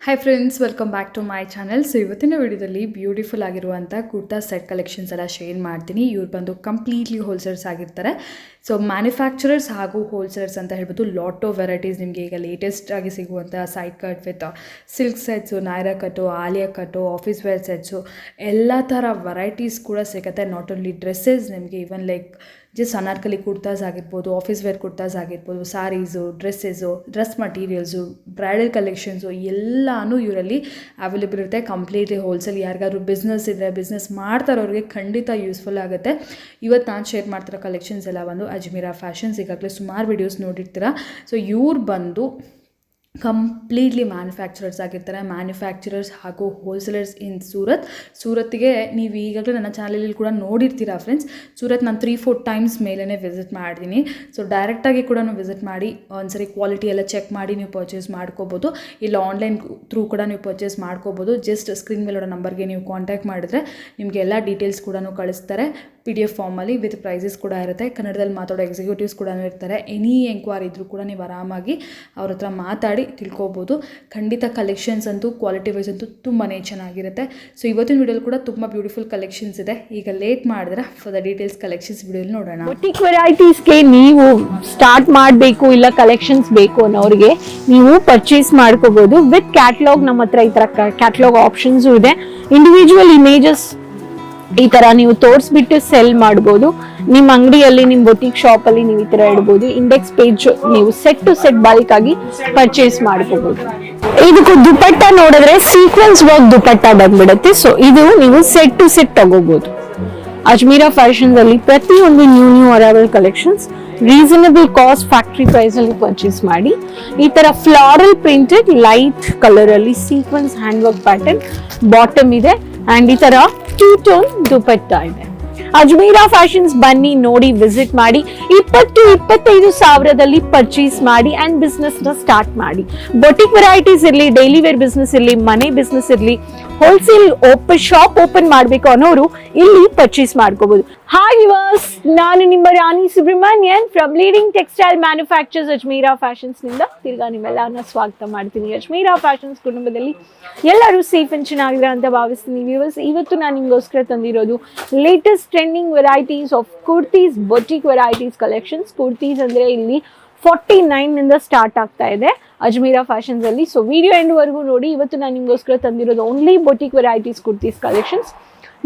Hi friends, welcome back to my channel. So ಇವತ್ತಿನ ವಿಡಿಯೋದಲ್ಲಿ beautiful ಆಗಿರುವಂಥ ಕುರ್ತಾ ಸೆಟ್ ಕಲೆಕ್ಷನ್ಸ್ ಎಲ್ಲ ಶೇರ್ ಮಾಡ್ತೀನಿ. ಇವ್ರು ಬಂದು ಕಂಪ್ಲೀಟ್ಲಿ ಹೋಲ್ಸೇಲ್ಸ್ ಆಗಿರ್ತಾರೆ. ಸೊ ಮ್ಯಾನುಫ್ಯಾಕ್ಚರರ್ಸ್ ಹಾಗೂ ಹೋಲ್ಸೇಲರ್ಸ್ ಅಂತ ಹೇಳ್ಬೋದು. ಲಾಟ್ ಆಫ್ ವೆರೈಟೀಸ್ ನಿಮಗೆ ಈಗ ಲೇಟೆಸ್ಟ್ ಆಗಿ ಸಿಗುವಂಥ side cut with silk sets, Naira ಕಟ್ಟು, ಆಲಿಯಾ ಕಟ್ಟು, ಆಫೀಸ್ ವೇರ್ ಸೆಟ್ಸು ಎಲ್ಲ ಥರ ವೆರೈಟೀಸ್ ಕೂಡ ಸಿಗುತ್ತೆ. ನಾಟ್ ಓನ್ಲಿ ಡ್ರೆಸ್ಸಸ್, ನಿಮಗೆ even like just Anarkali kurtas ಆಗಿರ್ಬೋದು, ಆಫೀಸ್ ವೇರ್ ಕುರ್ತಾಸ್ ಆಗಿರ್ಬೋದು, saris, dresses, dress materials, bridal collections ಎಲ್ಲನೂ ಇವರಲ್ಲಿ ಅವೈಲೇಬಲ್ ಇರುತ್ತೆ. Completely wholesale. ಯಾರಿಗಾದ್ರೂ ಬಿಸ್ನೆಸ್ ಇದ್ದರೆ, ಬಿಸ್ನೆಸ್ ಮಾಡ್ತಾರೋರಿಗೆ ಖಂಡಿತ ಯೂಸ್ಫುಲ್ ಆಗುತ್ತೆ. ಇವತ್ತು ನಾನು ಶೇರ್ ಮಾಡ್ತಿರೋ ಕಲೆಕ್ಷನ್ಸ್ ಎಲ್ಲ ಒಂದು ಅಜ್ಮೀರಾ ಫ್ಯಾಷನ್ಸ್. ಈಗಾಗಲೇ ಸುಮಾರು ವಿಡಿಯೋಸ್ ನೋಡಿರ್ತೀರ. ಸೊ ಇವ್ರು ಬಂದು ಕಂಪ್ಲೀಟ್ಲಿ ಮ್ಯಾನುಫ್ಯಾಕ್ಚರರ್ಸ್ ಆಗಿರ್ತಾರೆ. ಮ್ಯಾನುಫ್ಯಾಕ್ಚರರ್ಸ್ ಹಾಗೂ ಹೋಲ್ಸೇಲರ್ಸ್ ಇನ್ ಸೂರತ್ಗೆ ನೀವು ಈಗಾಗಲೇ ನನ್ನ ಚಾನಲಲ್ಲಿ ಕೂಡ ನೋಡಿರ್ತೀರಾ ಫ್ರೆಂಡ್ಸ್. ಸೂರತ್ ನಾನು 3-4 ಟೈಮ್ಸ್ ಮೇಲೇ ವಿಸಿಟ್ ಮಾಡಿದ್ದೀನಿ. ಸೊ ಡೈರೆಕ್ಟಾಗಿ ಕೂಡ ವಿಸಿಟ್ ಮಾಡಿ ಒಂದ್ಸರಿ ಕ್ವಾಲಿಟಿ ಎಲ್ಲ ಚೆಕ್ ಮಾಡಿ ನೀವು ಪರ್ಚೇಸ್ ಮಾಡ್ಕೋಬೋದು. ಇಲ್ಲ ಆನ್ಲೈನ್ ಥ್ರೂ ಕೂಡ ನೀವು ಪರ್ಚೇಸ್ ಮಾಡ್ಕೋಬೋದು. ಜಸ್ಟ್ ಸ್ಕ್ರೀನ್ ಮೇಲಿರೋ ನಂಬರ್ಗೆ ನೀವು ಕಾಂಟ್ಯಾಕ್ಟ್ ಮಾಡಿದ್ರೆ ನಿಮಗೆ ಎಲ್ಲ ಡೀಟೇಲ್ಸ್ ಕೂಡ ಕಳಿಸ್ತಾರೆ. PDF ಫಾರ್ಮಲ್ಲಿ ವಿತ್ ಪ್ರೈಸಸ್ ಕೂಡ ಇರುತ್ತೆ. ಕನ್ನಡದಲ್ಲಿ ಮಾತಾಡೋ ಎಕ್ಸಿಕ್ಯೂಟಿವ್ಸ್ ಕೂಡ ಇರ್ತಾರೆ. ಎನಿ ಎಂಕ್ವೈರಿ ಇದ್ರೂ ಕೂಡ ನೀವು ಆರಾಮಾಗಿ ಅವ್ರ ಹತ್ರ ಮಾತಾಡಿ ತಿಳ್ಕೊಬೋದು. ಖಂಡಿತ ಕಲೆಕ್ಷನ್ಸ್ ಅಂತೂ ಕ್ವಾಲಿಟಿ ವೈಸ್ ಅಂತೂ ತುಂಬಾ ಚೆನ್ನಾಗಿರುತ್ತೆ. ಸೊ ಇವತ್ತಿನ ವಿಡಿಯೋಲಿ ಕೂಡ ತುಂಬ ಬ್ಯೂಟಿಫುಲ್ ಕಲೆಕ್ಷನ್ಸ್ ಇದೆ. ಈಗ ಲೇಟ್ ಮಾಡಿದ್ರೆ ಫಾರ್ ದ ಡೀಟೇಲ್ಸ್ ಕಲೆಕ್ಷನ್ಸ್ ವಿಡಿಯೋಲಿ ನೋಡೋಣ. ಬುಟಿಕ್ ವೆರೈಟೀಸ್ಗೆ ನೀವು ಸ್ಟಾರ್ಟ್ ಮಾಡಬೇಕು ಇಲ್ಲ ಕಲೆಕ್ಷನ್ಸ್ ಬೇಕು ಅನ್ನೋರಿಗೆ ನೀವು ಪರ್ಚೇಸ್ ಮಾಡ್ಕೋಬಹುದು. ವಿತ್ ಕ್ಯಾಟಲಾಗ್ ನಮ್ಮ ಹತ್ರ ಈ ತರ ಕ್ಯಾಟಲಾಗ್ ಆಪ್ಷನ್ಸ್ ಇದೆ. ಇಂಡಿವಿಜುವಲ್ ಇಮೇಜಸ್ ಈ ತರ ನೀವು ತೋರಿಸ್ಬಿಟ್ಟು ಸೆಲ್ ಮಾಡಬಹುದು. ನಿಮ್ಮ ಅಂಗಡಿಯಲ್ಲಿ, ನಿಮ್ಮ ಬೊಟಿಕ್ ಶಾಪ್ ಅಲ್ಲಿ ನೀವು ಈ ತರ ಇಡಬಹುದು. ಇಂಡೆಕ್ಸ್ ಪೇಜ್ ನೀವು ಸೆಟ್ ಟು ಸೆಟ್ ಬಲ್ಕ್ ಆಗಿ ಪರ್ಚೇಸ್ ಮಾಡ್ಕೋಬಹುದು. ಇದಕ್ಕೂ ದುಪಟ್ಟ ನೋಡಿದ್ರೆ ಸೀಕ್ವೆನ್ಸ್ ವರ್ಕ್ ದುಪಟ್ಟ ಬಂದ್ಬಿಡುತ್ತೆ. ಸೊ ಇದು ನೀವು ಸೆಟ್ ಟು ಸೆಟ್ ತಗೋಬಹುದು. ಅಜ್ಮೀರಾ ಫ್ಯಾಷನ್ಸ್ ಅಲ್ಲಿ ಪ್ರತಿಯೊಂದು new arrival collections reasonable cost factory price ಅಲ್ಲಿ ಪರ್ಚೇಸ್ ಮಾಡಿ. ಈ ತರ ಫ್ಲಾರಲ್ ಪ್ರಿಂಟೆಡ್ ಲೈಟ್ ಕಲರ್ ಅಲ್ಲಿ sequence hand work pattern bottom ಇದೆ ಅಂಡ್ ಈ ತರ 2-tone ದುಪಟ್ಟ ಇದೆ. ಅಜ್ಮೀರಾ ಫ್ಯಾಷನ್ಸ್ ಬನ್ನಿ, ನೋಡಿ, ವಿಸಿಟ್ ಮಾಡಿ. 20-25 ಸಾವಿರದಲ್ಲಿ ಪರ್ಚೇಸ್ ಮಾಡಿ ಅಂಡ್ ಬಿಸ್ನೆಸ್ ನ ಸ್ಟಾರ್ಟ್ ಮಾಡಿ. ಬೊಟಿಕ್ ವೆರೈಟೀಸ್ ಇರಲಿ, ಡೈಲಿ ವೇರ್ ಬಿಸ್ನೆಸ್ ಇರಲಿ, ಮನೆ ಬಿಸ್ನೆಸ್ ಇರಲಿ, ಹೋಲ್ಸೇಲ್ ಶಾಪ್ ಓಪನ್ ಮಾಡಬೇಕು ಅನ್ನೋರು ಇಲ್ಲಿ ಪರ್ಚೇಸ್ ಮಾಡ್ಕೋಬಹುದು. ಹಾಯ್ ವಿವರ್ಸ್, ನಾನು ನಿಮ್ಮ Rani Subramanian from leading textile manufacturers Ajmera Fashions ನಿಂದ ತಿರ್ಗಾ ನಿಮ್ಮೆಲ್ಲರನ್ನ ಸ್ವಾಗತ ಮಾಡ್ತೀನಿ. ಅಜ್ಮೀರಾ ಫ್ಯಾಷನ್ಸ್ ಕುಟುಂಬದಲ್ಲಿ ಎಲ್ಲರೂ ಸೇಫ್ ಅಂಡ್ ಚೆನ್ನಾಗಿದ್ದಾರೆ ಅಂತ ಭಾವಿಸ್ತೀನಿ. ವ್ಯೂವರ್ಸ್, ಇವತ್ತು ನಾನು ನಿಮಗೋಸ್ಕರ ತಂದಿರೋದು latest trending varieties of kurtis, boutique varieties collections. Kurtis ಅಂದ್ರೆ ಇಲ್ಲಿ 49 ನಿಂದ ಸ್ಟಾರ್ಟ್ ಆಗ್ತಾ ಇದೆ ಅಜ್ಮೀರಾ ಫ್ಯಾಷನ್ಸ್ ಅಲ್ಲಿ. ಸೊ ವಿಡಿಯೋ ಎಂಡ್ ವರೆಗೂ ನೋಡಿ. ಇವತ್ತು ನಾನು ನಿಮಗೋಸ್ಕರ ತಂದಿರೋದು only boutique varieties kurtis collections.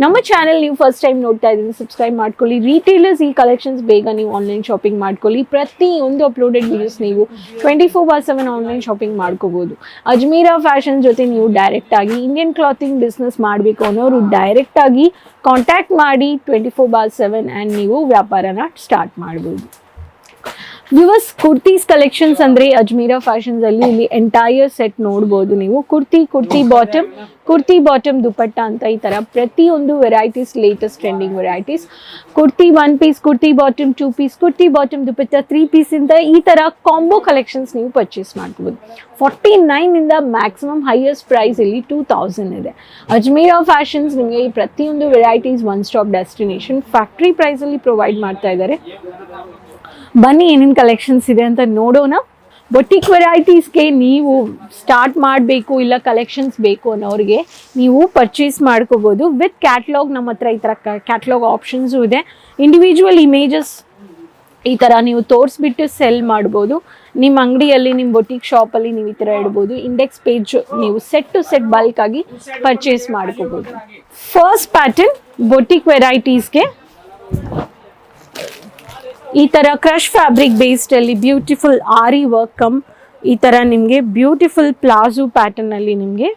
ನಮ್ಮ ಚಾನೆಲ್ ನೀವು ಫಸ್ಟ್ ಟೈಮ್ ನೋಡ್ತಾ ಇದ್ದೀನಿ, ಸಬ್ಸ್ಕ್ರೈಬ್ ಮಾಡ್ಕೊಳ್ಳಿ. ರೀಟೇಲರ್ಸ್ ಈ ಕಲೆಕ್ಷನ್ಸ್ ಬೇಗ ನೀವು ಆನ್ಲೈನ್ ಶಾಪಿಂಗ್ ಮಾಡ್ಕೊಳ್ಳಿ. ಪ್ರತಿಯೊಂದು ಅಪ್ಲೋಡೆಡ್ ವಿಡಿಯೋಸ್ ನೀವು 24/7 ಆನ್ಲೈನ್ ಶಾಪಿಂಗ್ ಮಾಡ್ಕೋಬಹುದು. ಅಜ್ಮೀರಾ ಫ್ಯಾಷನ್ ಜೊತೆ ನೀವು ಡೈರೆಕ್ಟ್ ಆಗಿ ಇಂಡಿಯನ್ ಕ್ಲಾತಿಂಗ್ ಬಿಸ್ನೆಸ್ ಮಾಡಬೇಕು ಅನ್ನೋರು ಡೈರೆಕ್ಟ್ ಆಗಿ ಕಾಂಟ್ಯಾಕ್ಟ್ ಮಾಡಿ 24/7 ಆ್ಯಂಡ್ ನೀವು ವ್ಯಾಪಾರನ ಸ್ಟಾರ್ಟ್ ಮಾಡ್ಬೋದು. ವ್ಯೂವರ್ಸ್, ಕುರ್ತೀಸ್ ಕಲೆಕ್ಷನ್ಸ್ ಅಂದ್ರೆ ಅಜ್ಮೀರಾ ಫ್ಯಾಷನ್ಸ್ ಅಲ್ಲಿ ಇಲ್ಲಿ ಎಂಟೈರ್ ಸೆಟ್ ನೋಡ್ಬೋದು ನೀವು. ಕುರ್ತಿ ಬಾಟಮ್ ದುಪಟ್ಟ ಅಂತ ಈ ತರ ಪ್ರತಿಯೊಂದು varieties, latest trending varieties. Kurti 1 piece, kurti bottom 2 piece, kurti bottom dupatta 3 piece ಇಂದ ಈ ತರ ಕಾಂಬೋ ಕಲೆಕ್ಷನ್ಸ್ ನೀವು ಪರ್ಚೇಸ್ ಮಾಡ್ಕೋಬಹುದು. 49 ಇಂದ ಮ್ಯಾಕ್ಸಿಮಮ್ ಹೈಯೆಸ್ಟ್ ಪ್ರೈಸ್ ಇಲ್ಲಿ 2000 ಇದೆ. ಅಜ್ಮೀರಾ ಫ್ಯಾಷನ್ಸ್ ನಿಮಗೆ ಈ ಪ್ರತಿಯೊಂದು varieties one stop destination factory price ಅಲ್ಲಿ ಪ್ರೊವೈಡ್ ಮಾಡ್ತಾ ಇದ್ದಾರೆ. ಬನ್ನಿ ಏನೇನು ಕಲೆಕ್ಷನ್ಸ್ ಇದೆ ಅಂತ ನೋಡೋಣ. ಬೊಟಿಕ್ ವೆರೈಟೀಸ್ಗೆ ನೀವು ಸ್ಟಾರ್ಟ್ ಮಾಡಬೇಕು ಇಲ್ಲ ಕಲೆಕ್ಷನ್ಸ್ ಬೇಕು ಅನ್ನೋರಿಗೆ ನೀವು ಪರ್ಚೇಸ್ ಮಾಡ್ಕೋಬೋದು. ವಿತ್ ಕ್ಯಾಟಲಾಗ್ ನಮ್ಮ ಹತ್ರ ಈ ಥರ ಕ್ಯಾಟಲಾಗ್ ಆಪ್ಷನ್ಸು ಇದೆ. ಇಂಡಿವಿಜುವಲ್ ಇಮೇಜಸ್ ಈ ಥರ ನೀವು ತೋರಿಸ್ಬಿಟ್ಟು ಸೆಲ್ ಮಾಡ್ಬೋದು. ನಿಮ್ಮ ಅಂಗಡಿಯಲ್ಲಿ, ನಿಮ್ಮ ಬೊಟಿಕ್ ಶಾಪಲ್ಲಿ ನೀವು ಈ ಥರ ಇಡ್ಬೋದು. ಇಂಡೆಕ್ಸ್ ಪೇಜ್ ನೀವು ಸೆಟ್ ಟು ಸೆಟ್ ಬಲ್ಕ್ ಆಗಿ ಪರ್ಚೇಸ್ ಮಾಡ್ಕೋಬೋದು. ಫಸ್ಟ್ ಪ್ಯಾಟರ್ನ್ ಬೊಟಿಕ್ ವೆರೈಟೀಸ್ಗೆ ಈ ತರ ಕ್ರಶ್ ಫ್ಯಾಬ್ರಿಕ್ ಬೇಸ್ಡ್ ಅಲ್ಲಿ ಬ್ಯೂಟಿಫುಲ್ ಆರಿ ವರ್ಕ್ ಕಮ್ ಈ ತರ ನಿಮಗೆ ಬ್ಯೂಟಿಫುಲ್ ಪ್ಲಾಜೋ ಪ್ಯಾಟರ್ನ್ ಅಲ್ಲಿ ನಿಮಗೆ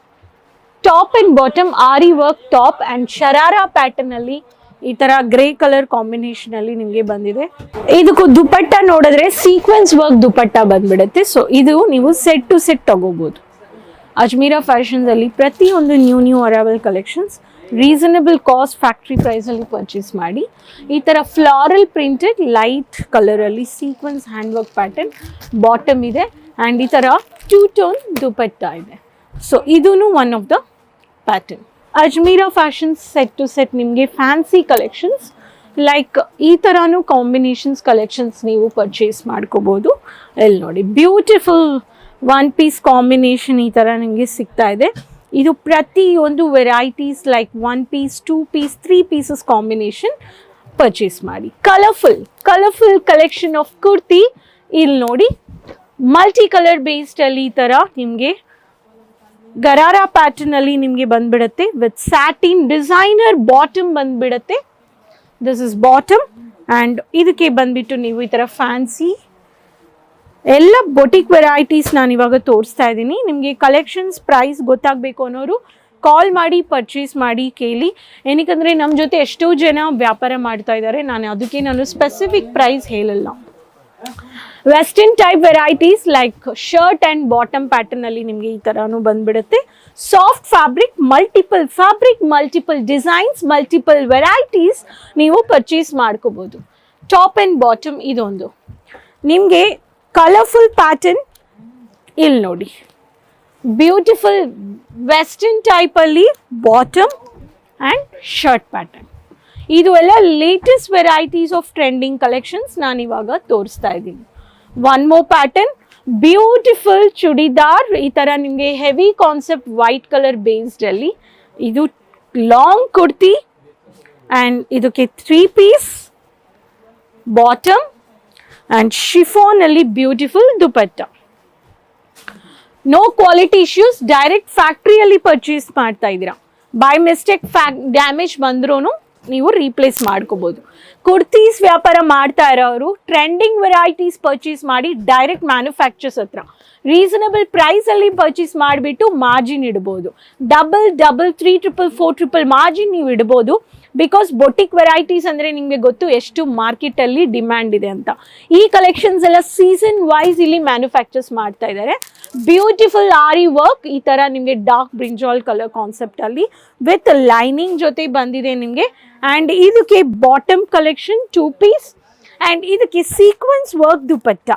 top and bottom aari work top and sharara pattern ಅಲ್ಲಿ ಈ ತರ ಗ್ರೇ ಕಲರ್ ಕಾಂಬಿನೇಷನ್ ಅಲ್ಲಿ ನಿಮಗೆ ಬಂದಿದೆ. ಇದಕ್ಕೂ ದುಪಟ್ಟ ನೋಡಿದ್ರೆ ಸೀಕ್ವೆನ್ಸ್ ವರ್ಕ್ ದುಪಟ್ಟ ಬಂದ್ಬಿಡುತ್ತೆ. ಸೊ ಇದು ನೀವು ಸೆಟ್ ಟು ಸೆಟ್ ತಗೋಬಹುದು. ಅಜ್ಮೀರಾ ಫ್ಯಾಷನ್ಸ್ ಅಲ್ಲಿ ಪ್ರತಿಯೊಂದು new arrival collections reasonable cost factory price ಅಲ್ಲಿ ಪರ್ಚೇಸ್ ಮಾಡಿ. ಈ ತರ ಫ್ಲಾರಲ್ ಪ್ರಿಂಟೆಡ್ ಲೈಟ್ ಕಲರ್ ಅಲ್ಲಿ sequence hand work pattern bottom ಇದೆ ಅಂಡ್ ಈ ತರ 2-tone ದುಪಟ್ಟ ಇದೆ. ಸೊ ಇದೂನು one of the pattern. Ajmera fashions set to set ನಿಮಗೆ ಫ್ಯಾನ್ಸಿ ಕಲೆಕ್ಷನ್ಸ್ ಲೈಕ್ ಈ ತರಾನು ಕಾಂಬಿನೇಷನ್ಸ್ ಕಲೆಕ್ಷನ್ಸ್ ನೀವು ಪರ್ಚೇಸ್ ಮಾಡ್ಕೋಬಹುದು. ಇಲ್ಲಿ ನೋಡಿ ಬ್ಯೂಟಿಫುಲ್ ಒನ್ ಪೀಸ್ ಕಾಂಬಿನೇಷನ್ ಈ ಥರ ನಿಮಗೆ ಸಿಗ್ತಾ ಇದೆ. ಇದು ಪ್ರತಿಯೊಂದು varieties like 1 piece 2 piece 3 pieces combination purchase ಮಾಡಿ. Colourful collection of kurti. ಇಲ್ಲಿ ನೋಡಿ ಮಲ್ಟಿ ಕಲರ್ ಬೇಸ್ಡ್ ಅಲ್ಲಿ ಈ ಥರ ನಿಮಗೆ ಗರಾರಾ ಪ್ಯಾಟರ್ನ್ ಅಲ್ಲಿ ನಿಮಗೆ ಬಂದ್ಬಿಡುತ್ತೆ ವಿತ್ ಸ್ಯಾಟಿನ್ ಡಿಸೈನರ್ ಬಾಟಮ್ ಬಂದ್ಬಿಡುತ್ತೆ. ದಿಸ್ ಇಸ್ ಬಾಟಮ್ ಆ್ಯಂಡ್ ಇದಕ್ಕೆ ಬಂದ್ಬಿಟ್ಟು ನೀವು ಈ ಥರ ಫ್ಯಾನ್ಸಿ ಎಲ್ಲ ಬೊಟಿಕ್ ವೆರೈಟೀಸ್ ನಾನು ಇವಾಗ ತೋರಿಸ್ತಾ ಇದ್ದೀನಿ. ನಿಮಗೆ ಕಲೆಕ್ಷನ್ಸ್ ಪ್ರೈಸ್ ಗೊತ್ತಾಗಬೇಕು ಅನ್ನೋರು ಕಾಲ್ ಮಾಡಿ ಪರ್ಚೇಸ್ ಮಾಡಿ ಕೇಳಿ. ಏನಕ್ಕಂದರೆ ನಮ್ಮ ಜೊತೆ ಎಷ್ಟೋ ಜನ ವ್ಯಾಪಾರ ಮಾಡ್ತಾ ಇದ್ದಾರೆ, ನಾನು ಸ್ಪೆಸಿಫಿಕ್ ಪ್ರೈಸ್ ಹೇಳಲ್ಲ. Western type varieties like shirt and bottom ಪ್ಯಾಟರ್ನಲ್ಲಿ ನಿಮಗೆ ಈ ಥರನೂ ಬಂದ್ಬಿಡುತ್ತೆ. Soft fabric multiple designs multiple varieties ನೀವು ಪರ್ಚೇಸ್ ಮಾಡ್ಕೋಬೋದು. ಟಾಪ್ ಆ್ಯಂಡ್ ಬಾಟಮ್ ಇದೊಂದು ನಿಮಗೆ ಕಲರ್ಫುಲ್ ಪ್ಯಾಟರ್ನ್. ಇಲ್ಲಿ ನೋಡಿ ಬ್ಯೂಟಿಫುಲ್ ವೆಸ್ಟರ್ನ್ ಟೈಪಲ್ಲಿ ಬಾಟಮ್ ಆ್ಯಂಡ್ ಶರ್ಟ್ ಪ್ಯಾಟರ್ನ್. ಇದು ಎಲ್ಲ latest varieties of trending collections ನಾನು ಇವಾಗ ತೋರಿಸ್ತಾ ಇದ್ದೀನಿ. One more pattern beautiful churidar ಈ ಥರ ನಿಮಗೆ ಹೆವಿ ಕಾನ್ಸೆಪ್ಟ್ ವೈಟ್ ಕಲರ್ ಬೇಸ್ಡಲ್ಲಿ. ಇದು ಲಾಂಗ್ ಕುರ್ತಿ ಆ್ಯಂಡ್ ಇದಕ್ಕೆ 3 ಪೀಸ್ ಬಾಟಮ್ ಆ್ಯಂಡ್ ಶಿಫಾನ್ ಅಲ್ಲಿ beautiful dupatta. No quality issues, direct ಫ್ಯಾಕ್ಟ್ರಿಯಲ್ಲಿ ಪರ್ಚೇಸ್ ಮಾಡ್ತಾ ಇದ್ದೀರಾ. ಬೈ ಮಿಸ್ಟೇಕ್ ಡ್ಯಾಮೇಜ್ ಬಂದ್ರೂ ನೀವು ರೀಪ್ಲೇಸ್ ಮಾಡ್ಕೋಬೋದು. ಕುರ್ತೀಸ್ ವ್ಯಾಪಾರ ಮಾಡ್ತಾ ಇರೋರು ಟ್ರೆಂಡಿಂಗ್ ವೆರೈಟೀಸ್ ಪರ್ಚೇಸ್ ಮಾಡಿ ಡೈರೆಕ್ಟ್ ಮ್ಯಾನುಫ್ಯಾಕ್ಚರ್ಸ್ ಹತ್ರ ರೀಸನಬಲ್ ಪ್ರೈಸಲ್ಲಿ ಪರ್ಚೇಸ್ ಮಾಡಿಬಿಟ್ಟು ಮಾರ್ಜಿನ್ ಇಡ್ಬೋದು. ಡಬಲ್ 3 4 ಮಾರ್ಜಿನ್ ನೀವು ಇಡ್ಬೋದು. ಬಿಕಾಸ್ ಬೊಟಿಕ್ ವೆರೈಟೀಸ್ ಅಂದರೆ ನಿಮಗೆ ಗೊತ್ತು ಎಷ್ಟು ಮಾರ್ಕೆಟಲ್ಲಿ ಡಿಮ್ಯಾಂಡ್ ಇದೆ ಅಂತ. ಈ ಕಲೆಕ್ಷನ್ಸ್ ಎಲ್ಲ ಸೀಸನ್ ವೈಸ್ ಇಲ್ಲಿ ಮ್ಯಾನುಫ್ಯಾಕ್ಚರ್ಸ್ ಮಾಡ್ತಾ ಇದ್ದಾರೆ. ಬ್ಯೂಟಿಫುಲ್ ಆರಿ ವರ್ಕ್ ಈ ಥರ ನಿಮಗೆ ಡಾರ್ಕ್ ಬ್ರಿಂಜಾಲ್ ಕಲರ್ ಕಾನ್ಸೆಪ್ಟಲ್ಲಿ ವಿತ್ ಲೈನಿಂಗ್ ಜೊತೆ ಬಂದಿದೆ ನಿಮಗೆ. ಆ್ಯಂಡ್ ಇದಕ್ಕೆ ಬಾಟಮ್ ಕಲೆಕ್ಷನ್ 2 ಪೀಸ್ ಆ್ಯಂಡ್ ಇದಕ್ಕೆ sequence work dupatta.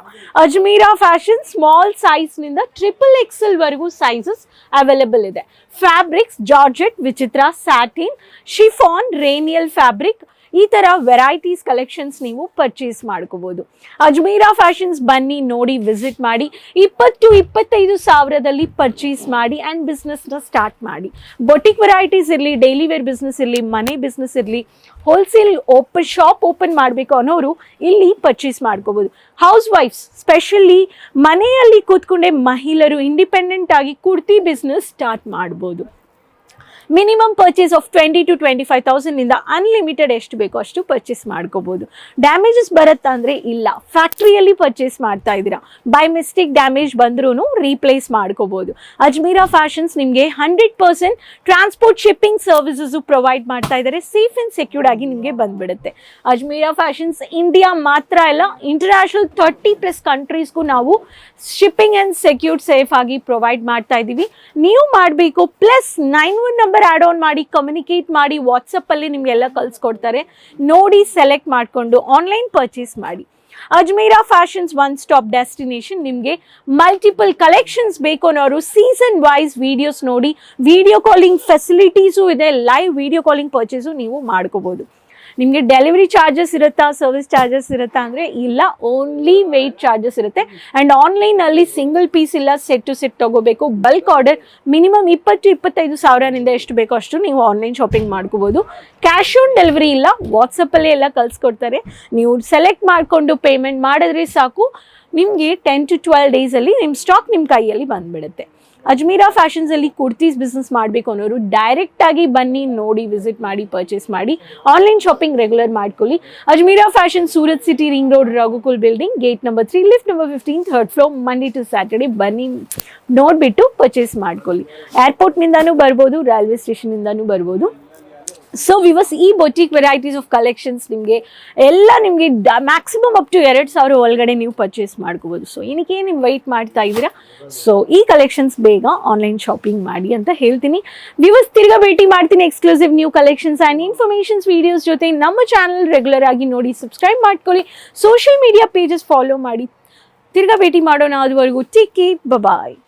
Ajmera fashion small ಸೈಜ್ನಿಂದ XXL ವರೆಗೂ ಸೈಜಸ್ ಅವೈಲೇಬಲ್ ಇದೆ. ಫ್ಯಾಬ್ರಿಕ್ಸ್ ಜಾರ್ಜೆಟ್, ವಿಚಿತ್ರ, ಸ್ಯಾಟಿನ್, ಶಿಫಾನ್, ರೇನಿಯಲ್ ಫ್ಯಾಬ್ರಿಕ್ ಈ ಥರ ವೆರೈಟೀಸ್ ಕಲೆಕ್ಷನ್ಸ್ ನೀವು ಪರ್ಚೇಸ್ ಮಾಡ್ಕೋಬೋದು. ಅಜ್ಮೀರಾ ಫ್ಯಾಷನ್ಸ್ ಬನ್ನಿ, ನೋಡಿ, ವಿಸಿಟ್ ಮಾಡಿ. 20-25 ಸಾವಿರದಲ್ಲಿ ಪರ್ಚೇಸ್ ಮಾಡಿ ಆ್ಯಂಡ್ ಬಿಸ್ನೆಸ್ನ ಸ್ಟಾರ್ಟ್ ಮಾಡಿ. ಬೊಟಿಕ್ ವೆರೈಟೀಸ್ ಇರಲಿ, ಡೈಲಿ ವೇರ್ ಬಿಸ್ನೆಸ್ ಇರಲಿ, ಮನೆ ಬಿಸ್ನೆಸ್ ಇರಲಿ, ಹೋಲ್ಸೇಲ್ ಶಾಪ್ ಓಪನ್ ಮಾಡಬೇಕು ಅನ್ನೋರು ಇಲ್ಲಿ ಪರ್ಚೇಸ್ ಮಾಡ್ಕೋಬೋದು. ಹೌಸ್ ವೈಫ್ಸ್ ಸ್ಪೆಷಲಿ ಮನೆಯಲ್ಲಿ ಕೂತ್ಕೊಂಡೆ ಮಹಿಳೆಯರು ಇಂಡಿಪೆಂಡೆಂಟ್ ಆಗಿ ಕುರ್ತಿ ಬಿಸ್ನೆಸ್ ಸ್ಟಾರ್ಟ್ ಮಾಡ್ಬೋದು. Minimum purchase of 20 to 25,000 unlimited ಎಷ್ಟು ಬೇಕೋ ಅಷ್ಟು ಪರ್ಚೇಸ್ ಮಾಡ್ಕೋಬೋದು. ಡ್ಯಾಮೇಜಸ್ ಬರುತ್ತಾ ಅಂದರೆ ಇಲ್ಲ, ಫ್ಯಾಕ್ಟ್ರಿಯಲ್ಲಿ ಪರ್ಚೇಸ್ ಮಾಡ್ತಾ ಇದ್ದೀರಾ, ಬೈ ಮಿಸ್ಟೇಕ್ ಡ್ಯಾಮೇಜ್ ಬಂದ್ರೂ ರೀಪ್ಲೇಸ್ ಮಾಡ್ಕೋಬೋದು. ಅಜ್ಮೀರಾ ಫ್ಯಾಷನ್ಸ್ ನಿಮಗೆ 100% ಟ್ರಾನ್ಸ್ಪೋರ್ಟ್ ಶಿಪ್ಪಿಂಗ್ ಸರ್ವಿಸಸ್ಸು ಪ್ರೊವೈಡ್ ಮಾಡ್ತಾ ಇದ್ದಾರೆ. ಸೇಫ್ ಆ್ಯಂಡ್ ಸೆಕ್ಯೂರ್ಡ್ ಆಗಿ ನಿಮಗೆ ಬಂದ್ಬಿಡುತ್ತೆ. ಅಜ್ಮೀರಾ ಫ್ಯಾಷನ್ಸ್ ಇಂಡಿಯಾ ಮಾತ್ರ ಅಲ್ಲ, ಇಂಟರ್ನ್ಯಾಷನಲ್ 30+ ಕಂಟ್ರೀಸ್ಗೂ ನಾವು ಶಿಪ್ಪಿಂಗ್ ಆ್ಯಂಡ್ ಸೆಕ್ಯೂರ್ಡ್ ಸೇಫ್ ಆಗಿ ಪ್ರೊವೈಡ್ ಮಾಡ್ತಾ ಇದ್ದೀವಿ. ನೀವು ಮಾಡಬೇಕು +91 ನಂಬರ್ ಆಡ್ ಆನ್ ಮಾಡಿ, ಕಮ್ಯುನಿಕೇಟ್ ಮಾಡಿ. ವಾಟ್ಸಪ್ಪಲ್ಲಿ ನಿಮಗೆಲ್ಲ ಕಳಿಸ್ಕೊಡ್ತಾರೆ. ನೋಡಿ ಸೆಲೆಕ್ಟ್ ಮಾಡಿಕೊಂಡು ಆನ್ಲೈನ್ ಪರ್ಚೇಸ್ ಮಾಡಿ. Ajmeera fashions one stop destination. ನಿಮಗೆ ಮಲ್ಟಿಪಲ್ ಕಲೆಕ್ಷನ್ಸ್ ಬೇಕು ಅನ್ನೋರು ಸೀಸನ್ ವೈಸ್ ವಿಡಿಯೋಸ್ ನೋಡಿ. ವಿಡಿಯೋ ಕಾಲಿಂಗ್ ಫೆಸಿಲಿಟೀಸು ಇದೆ, ಲೈವ್ ವಿಡಿಯೋ ಕಾಲಿಂಗ್ ಪರ್ಚೇಸು ನೀವು ಮಾಡ್ಕೋಬೋದು. ನಿಮಗೆ ಡೆಲಿವರಿ ಚಾರ್ಜಸ್ ಇರುತ್ತಾ, ಸರ್ವಿಸ್ ಚಾರ್ಜಸ್ ಇರುತ್ತಾ ಅಂದರೆ ಇಲ್ಲ, ಓನ್ಲಿ ವೆಯ್ಟ್ ಚಾರ್ಜಸ್ ಇರುತ್ತೆ. ಆ್ಯಂಡ್ ಆನ್ಲೈನಲ್ಲಿ ಸಿಂಗಲ್ ಪೀಸ್ ಇಲ್ಲ, ಸೆಟ್ ಟು ಸೆಟ್ ತೊಗೋಬೇಕು. ಬಲ್ಕ್ ಆರ್ಡರ್ ಮಿನಿಮಮ್ 20-25 ಸಾವಿರದಿಂದ ಎಷ್ಟು ಬೇಕೋ ಅಷ್ಟು ನೀವು ಆನ್ಲೈನ್ ಶಾಪಿಂಗ್ ಮಾಡ್ಕೋಬೋದು. ಕ್ಯಾಶ್ ಆನ್ ಡೆಲಿವರಿ ಇಲ್ಲ, ವಾಟ್ಸಪ್ಪಲ್ಲೇ ಎಲ್ಲ ಕಳಿಸ್ಕೊಡ್ತಾರೆ. ನೀವು ಸೆಲೆಕ್ಟ್ ಮಾಡಿಕೊಂಡು ಪೇಮೆಂಟ್ ಮಾಡಿದ್ರೆ ಸಾಕು, ನಿಮಗೆ 10 to 12 ಡೇಸಲ್ಲಿ ನಿಮ್ಮ ಸ್ಟಾಕ್ ನಿಮ್ಮ ಕೈಯಲ್ಲಿ ಬಂದುಬಿಡುತ್ತೆ. ಅಜ್ಮೀರಾ ಫ್ಯಾಷನ್ಸಲ್ಲಿ ಕುರ್ತೀಸ್ ಬಿಸ್ನೆಸ್ ಮಾಡಬೇಕು ಅನ್ನೋರು ಡೈರೆಕ್ಟಾಗಿ ಬನ್ನಿ, ನೋಡಿ, ವಿಸಿಟ್ ಮಾಡಿ, ಪರ್ಚೇಸ್ ಮಾಡಿ. ಆನ್ಲೈನ್ ಶಾಪಿಂಗ್ ರೆಗ್ಯುಲರ್ ಮಾಡ್ಕೊಳ್ಳಿ. Ajmera fashion, Surat city, ring road, Raghukul building, gate number 3, lift number 15, 3rd floor. Monday to Saturday ಬನ್ನಿ, ನೋಡಿಬಿಟ್ಟು ಪರ್ಚೇಸ್ ಮಾಡ್ಕೊಳ್ಳಿ. ಏರ್ಪೋರ್ಟ್ನಿಂದನೂ ಬರ್ಬೋದು, ರೈಲ್ವೆ ಸ್ಟೇಷನಿಂದನೂ ಬರ್ಬೋದು. ಸೊ ವಿವರ್ಸ್, ಈ ಬೊಟಿಕ್ ವೆರೈಟೀಸ್ ಆಫ್ ಕಲೆಕ್ಷನ್ಸ್ ನಿಮಗೆ ಮ್ಯಾಕ್ಸಿಮಮ್ ಅಪ್ ಟು 2,000 ಒಳಗಡೆ ನೀವು ಪರ್ಚೇಸ್ ಮಾಡ್ಕೋಬೋದು. ಸೊ ಏನಕ್ಕೆ ನೀವು ವೆಯ್ಟ್ ಮಾಡ್ತಾ ಇದ್ದೀರಾ? ಸೊ ಈ ಕಲೆಕ್ಷನ್ಸ್ ಬೇಗ ಆನ್ಲೈನ್ ಶಾಪಿಂಗ್ ಮಾಡಿ ಅಂತ ಹೇಳ್ತೀನಿ. ವಿವರ್ಸ್, ತಿರ್ಗಾ ಭೇಟಿ ಮಾಡ್ತೀನಿ exclusive new collections and informations videos ಜೊತೆ. ನಮ್ಮ ಚಾನಲ್ ರೆಗ್ಯುಲರ್ ಆಗಿ ನೋಡಿ, ಸಬ್ಸ್ಕ್ರೈಬ್ ಮಾಡ್ಕೊಳ್ಳಿ, ಸೋಷಿಯಲ್ ಮೀಡಿಯಾ ಪೇಜಸ್ ಫಾಲೋ ಮಾಡಿ. ತಿರ್ಗಾ ಭೇಟಿ ಮಾಡೋಣ. ಅದುವರೆಗೂ ಟೇಕ್ ಕೇರ್, ಬಾಯ್.